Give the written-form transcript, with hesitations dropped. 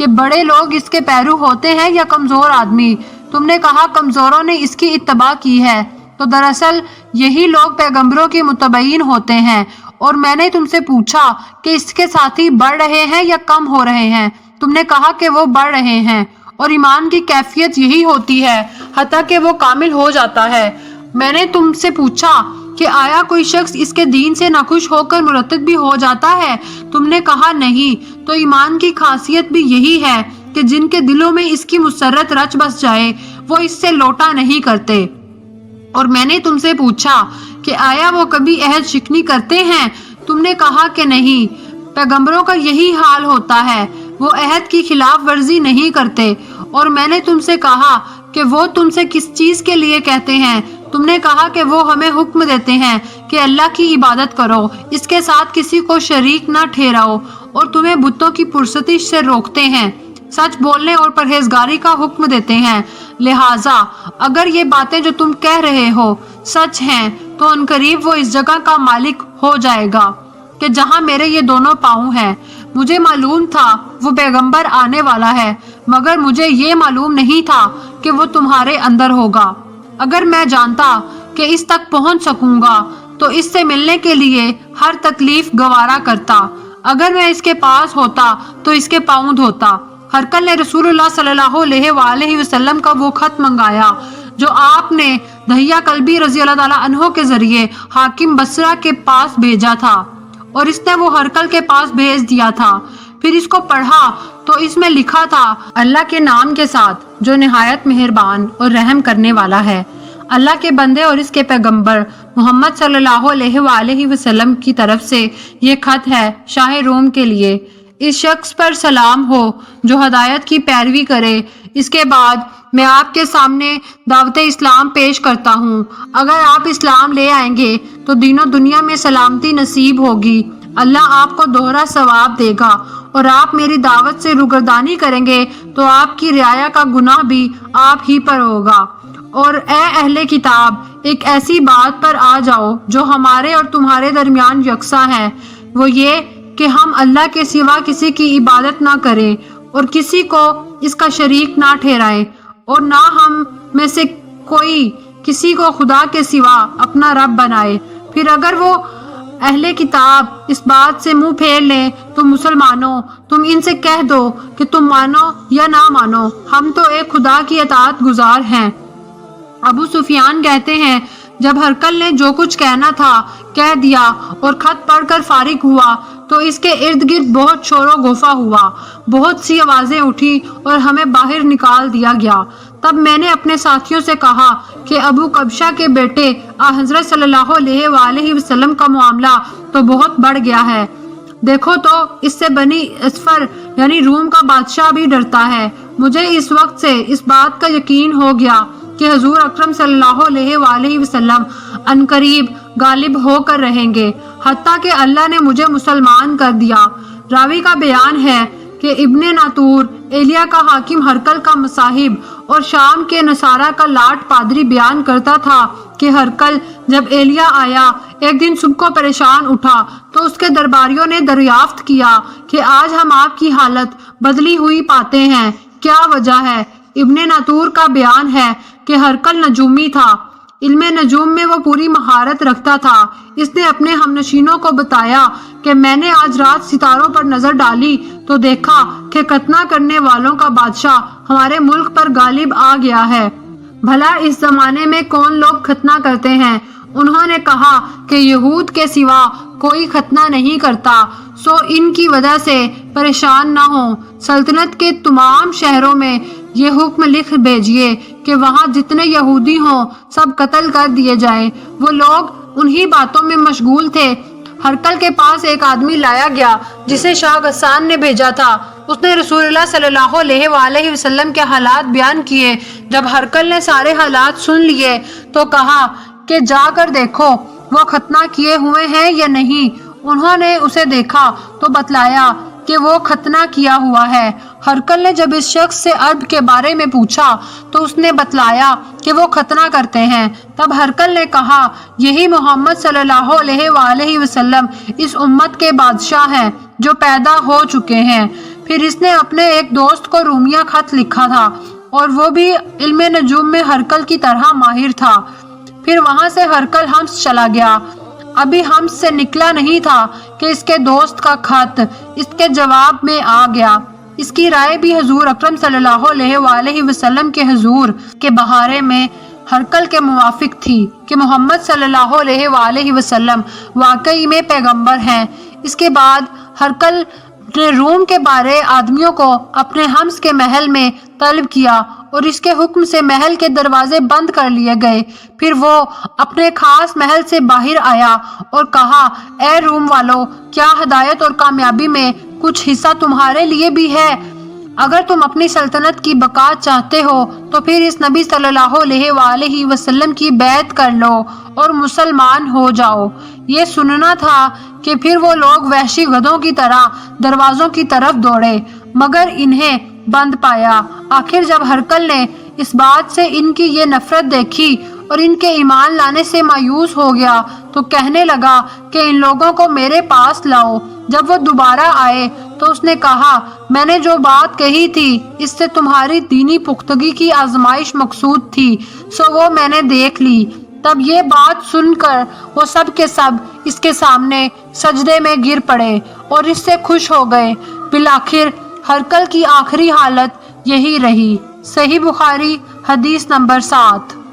کہ بڑے لوگ اس کے پیرو ہوتے ہیں یا کمزور آدمی؟ تم نے کہا کمزوروں نے اس کی اتباع کی ہے، تو دراصل یہی لوگ پیغمبروں کی متبعین ہوتے ہیں۔ اور میں نے تم سے پوچھا کہ اس کے ساتھی بڑھ رہے ہیں یا کم ہو رہے ہیں؟ تم نے کہا کہ وہ بڑھ رہے ہیں، اور ایمان کی کیفیت یہی ہوتی ہے حتیٰ کہ وہ کامل ہو جاتا ہے۔ میں نے تم سے پوچھا کہ آیا کوئی شخص اس کے دین سے ناخوش ہو کر مرتد بھی ہو جاتا ہے؟ تم نے کہا نہیں۔ تو ایمان کی خاصیت بھی یہی ہے کہ جن کے دلوں میں اس کی مسرت رچ بس جائے وہ اس سے لوٹا نہیں کرتے۔ اور میں نے تم سے پوچھا کہ آیا وہ کبھی عہد شکنی کرتے ہیں؟ تم نے کہا کہ نہیں۔ پیغمبروں کا یہی حال ہوتا ہے، وہ عہد کی خلاف ورزی نہیں کرتے۔ اور میں نے تم سے کہا کہ وہ تم سے کس چیز کے لیے کہتے ہیں؟ تم نے کہا کہ وہ ہمیں حکم دیتے ہیں کہ اللہ کی عبادت کرو، اس کے ساتھ کسی کو شریک نہ ٹھہراؤ، اور تمہیں بتوں کی پرستش سے روکتے ہیں، سچ بولنے اور پرہیزگاری کا حکم دیتے ہیں۔ لہٰذا اگر یہ باتیں جو تم کہہ رہے ہو سچ ہیں تو عنقریب وہ اس جگہ کا مالک ہو جائے گا کہ جہاں میرے یہ دونوں پاؤں ہیں۔ مجھے معلوم تھا وہ پیغمبر آنے والا ہے، مگر مجھے یہ معلوم نہیں تھا کہ وہ تمہارے اندر ہوگا۔ اگر میں جانتا کہ اس تک پہنچ سکوں گا تو اس سے ملنے کے لیے ہر تکلیف گوارا کرتا۔ اگر میں اس کے پاس ہوتا تو اس کے پاؤں دھوتا۔ ہرقل نے رسول اللہ صلی اللہ علیہ وآلہ وسلم کا وہ خط منگایا جو آپ نے دحیہ کلبی رضی اللہ تعالیٰ عنہ کے ذریعے حاکم بصرہ کے پاس بھیجا تھا، اور اس نے وہ ہرقل کے پاس بھیج دیا تھا۔ پھر اس کو پڑھا تو اس میں لکھا تھا، اللہ کے نام کے ساتھ جو نہایت مہربان اور رحم کرنے والا ہے۔ اللہ کے بندے اور اس کے پیغمبر محمد صلی اللہ علیہ وآلہ وسلم کی طرف سے یہ خط ہے شاہ روم کے لیے۔ اس شخص پر سلام ہو جو ہدایت کی پیروی کرے۔ اس کے بعد میں آپ کے سامنے دعوت اسلام پیش کرتا ہوں۔ اگر آپ اسلام لے آئیں گے تو دین و دنیا میں سلامتی نصیب ہوگی، اللہ آپ کو دوہرا ثواب دے گا، اور آپ میری دعوت سے روگردانی کریں گے تو آپ کی رعایا کا گناہ بھی آپ ہی پر ہوگا۔ اور اے اہل کتاب، ایک ایسی بات پر آ جاؤ جو ہمارے اور تمہارے درمیان یکساں ہے، وہ یہ کہ ہم اللہ کے سوا کسی کی عبادت نہ کریں اور کسی کو اس کا شریک نہ ٹھہرائیں، اور نہ ہم میں سے کوئی کسی کو خدا کے سوا اپنا رب بنائے۔ پھر اگر وہ اہل کتاب اس بات سے منہ پھیر لیں تو مسلمانوں، تم ان سے کہہ دو کہ تم مانو یا نہ مانو، ہم تو ایک خدا کی اطاعت گزار ہیں۔ ابو سفیان کہتے ہیں، جب ہرقل نے جو کچھ کہنا تھا کہہ دیا اور خط پڑھ کر فارغ ہوا تو اس کے ارد گرد بہت شور و غوفہ ہوا، بہت سی آوازیں اٹھی اور ہمیں باہر نکال دیا گیا۔ تب میں نے اپنے ساتھیوں سے کہا کہ ابو قبشہ کے بیٹے حضرت صلی اللہ علیہ وآلہ وسلم کا معاملہ تو بہت بڑھ گیا ہے، دیکھو تو اس سے بنی اسفر یعنی روم کا بادشاہ بھی ڈرتا ہے۔ مجھے اس وقت سے اس بات کا یقین ہو گیا کہ حضور اکرم صلی اللہ علیہ وآلہ وسلم عنقریب غالب ہو کر رہیں گے، حتیٰ کہ اللہ نے مجھے مسلمان کر دیا۔ راوی کا بیان ہے کہ ابن ناطور ایلیا کا حاکم ہرقل کا مصاحب اور شام کے نصارہ کا لاٹ پادری بیان کرتا تھا کہ ہرقل جب ایلیا آیا ایک دن صبح کو پریشان اٹھا تو اس کے درباریوں نے دریافت کیا کہ آج ہم آپ کی حالت بدلی ہوئی پاتے ہیں، کیا وجہ ہے؟ ابن ناطور کا بیان ہے کہ ہرقل نجومی تھا، علم نجوم میں وہ پوری مہارت رکھتا تھا۔ اس نے اپنے ہمنشینوں کو بتایا کہ میں نے آج رات ستاروں پر نظر ڈالی تو دیکھا کہ ختنہ کرنے والوں کا بادشاہ ہمارے ملک پر غالب آ گیا ہے۔ بھلا اس زمانے میں کون لوگ ختنہ کرتے ہیں؟ انہوں نے کہا کہ یہود کے سوا کوئی ختنہ نہیں کرتا، سو ان کی وجہ سے پریشان نہ ہوں۔ سلطنت کے تمام شہروں میں یہ حکم لکھ بھیجیے کہ وہاں جتنے یہودی ہوں سب قتل کر دیے جائیں۔ وہ لوگ انہی باتوں میں مشغول تھے۔ ہرقل کے پاس ایک آدمی لایا گیا جسے شاہ غسان نے بھیجا تھا۔ اس نے رسول اللہ صلی اللہ علیہ وآلہ وسلم کے حالات بیان کیے۔ جب ہرقل نے سارے حالات سن لیے تو کہا کہ جا کر دیکھو وہ ختنہ کیے ہوئے ہیں یا نہیں۔ انہوں نے اسے دیکھا تو بتلایا کہ وہ ختنہ کیا ہوا ہے۔ ہرقل نے جب اس شخص سے عرب کے بارے میں پوچھا تو اس نے بتلایا کہ وہ ختنہ کرتے ہیں۔ تب ہرقل نے کہا، یہی محمد صلی اللہ علیہ وآلہ وسلم اس امت کے بادشاہ ہیں جو پیدا ہو چکے ہیں۔ پھر اس نے اپنے ایک دوست کو رومیہ خط لکھا تھا اور وہ بھی علم نجوم میں ہرقل کی طرح ماہر تھا۔ پھر وہاں سے ہرقل حمص چلا گیا۔ ابھی حمص سے نکلا نہیں تھا کہ اس کے دوست کا خط اس کے جواب میں آ گیا۔ اس کی رائے بھی حضور اکرم صلی اللہ علیہ وآلہ وسلم کے حضور کے بارے میں ہرقل کے موافق تھی کہ محمد صلی اللہ علیہ وآلہ وسلم واقعی میں پیغمبر ہیں۔ اس کے بعد ہرقل نے روم کے بارے آدمیوں کو اپنے حمص کے محل میں طلب کیا اور اس کے حکم سے محل کے دروازے بند کر لیے گئے۔ پھر وہ اپنے خاص محل سے باہر آیا اور کہا، اے روم والو، کیا ہدایت اور کامیابی میں کچھ حصہ تمہارے لیے بھی ہے؟ اگر تم اپنی سلطنت کی بقا چاہتے ہو تو پھر اس نبی صلی اللہ علیہ وآلہ وسلم کی بیعت کر لو اور مسلمان ہو جاؤ۔ یہ سننا تھا کہ پھر وہ لوگ وحشی گدھوں کی طرح دروازوں کی طرف دوڑے مگر انہیں بند پایا۔ آخر جب ہرقل نے اس بات سے ان کی یہ نفرت دیکھی اور ان کے ایمان لانے سے مایوس ہو گیا تو کہنے لگا کہ ان لوگوں کو میرے پاس لاؤ۔ جب وہ دوبارہ آئے تو اس نے کہا، میں نے جو بات کہی تھی اس سے تمہاری دینی پختگی کی آزمائش مقصود تھی، سو وہ میں نے دیکھ لی۔ تب یہ بات سن کر وہ سب کے سب اس کے سامنے سجدے میں گر پڑے اور اس سے خوش ہو گئے۔ بالآخر ہرقل کی آخری حالت یہی رہی۔ صحیح بخاری حدیث نمبر 7۔